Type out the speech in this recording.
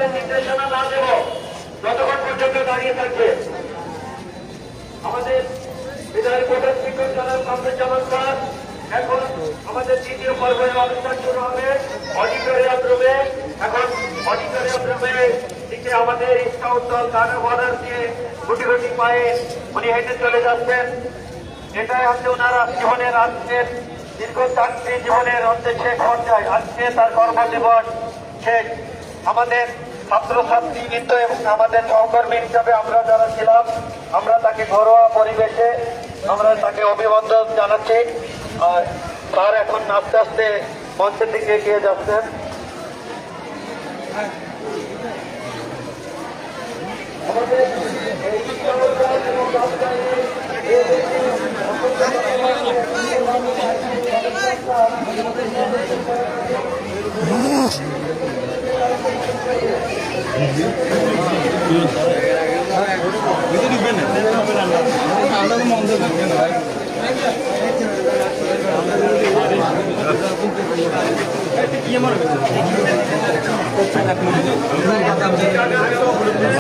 আমাদের নির্দেশনা না দেব যতক্ষণ পর্যন্ত দাঁড়িয়ে থাকবে। আমাদের বিদায় প্রধান শিক্ষক জনাব কামরুজ্জামান স্যার এখন আমাদের দ্বিতীয় পর্বের অনুষ্ঠান শুরু হবে অডিটোরিয়াম রুমে। এখন অডিটোরিয়াম রুমে দিকে আমাদের স্কাউট দল গানের বর্ডার দিয়ে গুটি গুটি পায়ে উনি হেঁটে চলে যাচ্ছেন। এটাই হচ্ছে ওনার জীবনের আজকের দীর্ঘ 4টি জীবনের হচ্ছে শেষ পর্যায়ে। আজকে তার কর্মজীবন শেষ। আমাদের ছাত্রছাত্রীবৃন্দ এবং আমাদের সহকর্মী হিসাবে আমরা যারা ছিলাম, আমরা তাকে ঘরোয়া পরিবেশে আমরা তাকে অভিবাদন জানাচ্ছি। আর তার এখন আস্তে আস্তে মঞ্চের দিকে এগিয়ে যাচ্ছেন। আমাদের কি আমার